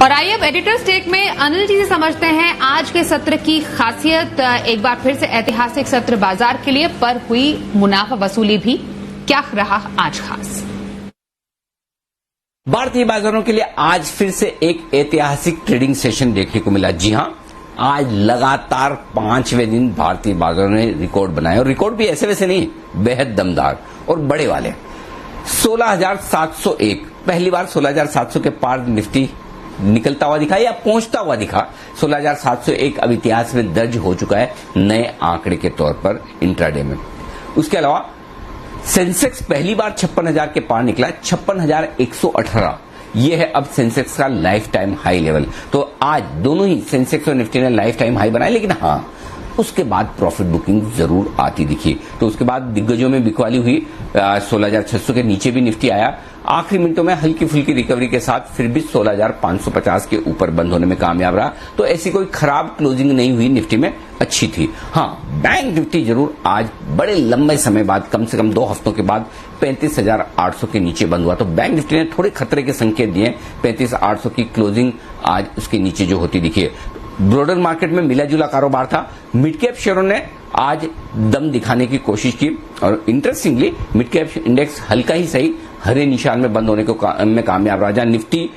और आइए अब एडिटर्स टेक में अनिल जी से समझते हैं आज के सत्र की खासियत। एक बार फिर से ऐतिहासिक सत्र बाजार के लिए, पर हुई मुनाफा वसूली भी। क्या रहा आज खास? भारतीय बाजारों के लिए आज फिर से एक ऐतिहासिक ट्रेडिंग सेशन देखने को मिला। जी हां, आज लगातार 5वें दिन भारतीय बाजारों ने रिकॉर्ड बनाए, और रिकॉर्ड भी ऐसे वैसे नहीं, बेहद दमदार और बड़े वाले। 16,701 पहली बार 16,700 के पार निफ्टी निकलता हुआ दिखा या पहुंचता हुआ दिखा। 16,701 अब इतिहास में दर्ज हो चुका है नए आंकड़े के तौर पर इंट्राडे में। उसके अलावा सेंसेक्स पहली बार 56,000 के पार निकला, 56,118। ये है अब सेंसेक्स का लाइफ टाइम हाई लेवल। तो आज दोनों ही सेंसेक्स और निफ्टी ने लाइफ टाइम हाई बनाए, लेकिन हाँ, उसके बाद प्रॉफिट बुकिंग जरूर आती दिखी। तो उसके बाद दिग्गजों में बिकवाली हुई, 16,600 के नीचे भी निफ्टी आया। आखिरी मिनटों में हल्की फुल्की रिकवरी के साथ फिर भी 16,550 के ऊपर बंद होने में कामयाब रहा। तो ऐसी कोई खराब क्लोजिंग नहीं हुई, निफ्टी में अच्छी थी। हाँ, बैंक निफ्टी जरूर आज बड़े लंबे समय बाद, कम से कम 2 हफ्तों के बाद 35,800 के नीचे बंद हुआ। तो बैंक निफ्टी ने थोड़े खतरे के संकेत दिए। 35,800 की क्लोजिंग आज उसके नीचे जो होती दिखी। ब्रॉडर मार्केट में मिला जुला कारोबार था। मिड कैप शेयरों ने आज दम दिखाने की कोशिश की, और इंटरेस्टिंगली मिड कैप इंडेक्स हल्का ही सही हरे निशान में बंद होने में कामयाब रहा। जहां निफ्टी,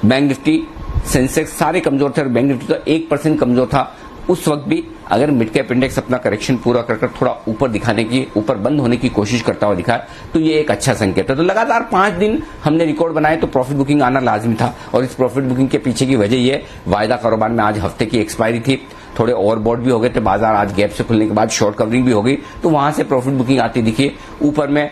बैंक निफ्टी, सेंसेक्स सारे कमजोर थे और बैंक निफ्टी तो 1% कमजोर था। उस वक्त भी अगर मिड कैप इंडेक्स अपना करेक्शन पूरा कर थोड़ा ऊपर दिखाने की, ऊपर बंद होने की कोशिश करता हुआ दिखा, तो ये एक अच्छा संकेत है। तो लगातार 5 दिन हमने रिकॉर्ड बनाए, तो प्रॉफिट बुकिंग आना लाजमी था। और इस प्रॉफिट बुकिंग के पीछे की वजह ये, वायदा कारोबार में आज हफ्ते की एक्सपायरी थी, थोड़े ओवरबॉट भी हो गए थे बाजार। आज गैप से खुलने के बाद शॉर्ट कवरिंग भी हो गई, तो वहां से प्रॉफिट बुकिंग आती दिखी। ऊपर में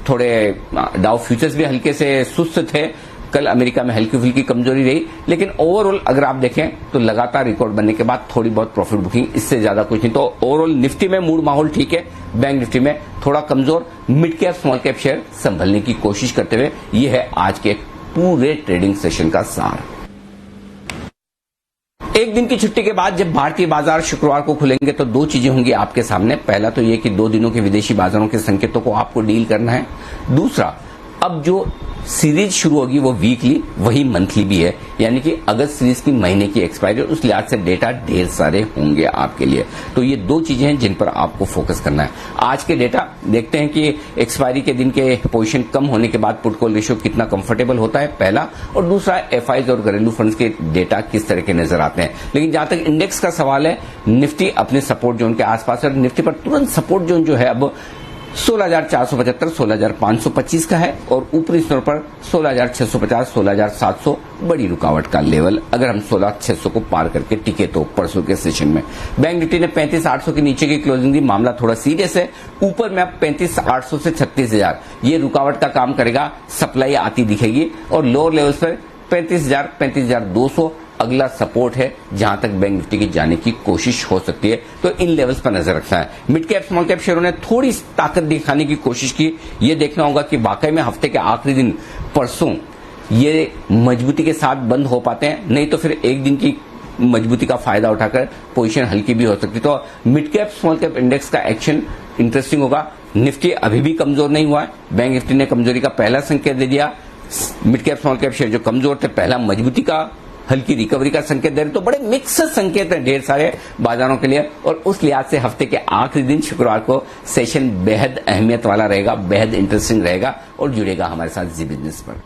थोड़े डाउ फ्यूचर्स भी हल्के से सुस्त थे। कल अमेरिका में हल्की फुल्की कमजोरी रही, लेकिन ओवरऑल अगर आप देखें तो लगातार रिकॉर्ड बनने के बाद थोड़ी बहुत प्रॉफिट बुकिंग, इससे ज्यादा कुछ नहीं। तो ओवरऑल निफ्टी में मूड माहौल ठीक है, बैंक निफ्टी में थोड़ा कमजोर। Mid cap small cap share संभलने की कोशिश करते हुए, ये है आज के पूरे ट्रेडिंग सेशन का सार। एक दिन की छुट्टी के बाद जब भारतीय बाजार शुक्रवार को खुलेंगे तो 2 चीजें होंगी आपके सामने। पहला तो ये कि 2 दिनों के विदेशी बाजारों के संकेतों को आपको डील करना है। दूसरा, अब जो सीरीज शुरू होगी वो वीकली, वही मंथली भी है, यानी कि अगस्त सीरीज की महीने की एक्सपायरी, उस लिहाज से डेटा ढेर सारे होंगे आपके लिए। तो ये 2 चीजें हैं जिन पर आपको फोकस करना है। आज के डेटा देखते हैं कि एक्सपायरी के दिन के पोजीशन कम होने के बाद पुट कॉल रेशियो कितना कंफर्टेबल होता है, पहला। और दूसरा, एफआईज और घरेलू फंड्स के डेटा किस तरह के नजर आते हैं। लेकिन जहां तक इंडेक्स का सवाल है, निफ्टी अपने सपोर्ट जोन के आसपास है। निफ्टी पर तुरंत सपोर्ट जोन जो है अब 16,475, 16,525 का है, और ऊपरी स्तर पर 16,650, 16,700 बड़ी रुकावट का लेवल, अगर हम 16,600 को पार करके टिके तो परसों के सेशन में। बैंक निफ्टी ने 35,800 के नीचे की क्लोजिंग दी। मामला थोड़ा सीरियस है। ऊपर में अब 35,800 से 36,000 ये रुकावट का काम करेगा, सप्लाई आती दिखेगी। और लोअर लेवल्स पर 35,000, 35,200 अगला सपोर्ट है, जहां तक बैंक निफ्टी की जाने की कोशिश हो सकती है। तो इन लेवल्स पर नजर रखना है। मिड कैप स्मॉल कैप शेयरों ने थोड़ी ताकत दिखाने की कोशिश की। ये देखना होगा कि वाकई में हफ्ते के आखिरी दिन परसों ये मजबूती के साथ बंद हो पाते हैं, नहीं तो फिर एक दिन की मजबूती का फायदा उठाकर पोजीशन हल्की भी हो सकती है। तो mid cap small cap index का एक्शन इंटरेस्टिंग होगा। निफ्टी अभी भी कमजोर नहीं हुआ है। बैंक निफ्टी ने कमजोरी का पहला संकेत दे दिया। Mid cap small cap share जो कमजोर थे, पहला मजबूती का, हल्की रिकवरी का संकेत दे रहे। तो बड़े मिक्स संकेत हैं ढेर सारे बाजारों के लिए। और उस लिहाज से हफ्ते के आखिरी दिन शुक्रवार को सेशन बेहद अहमियत वाला रहेगा, बेहद इंटरेस्टिंग रहेगा, और जुड़ेगा हमारे साथ जी बिजनेस पर।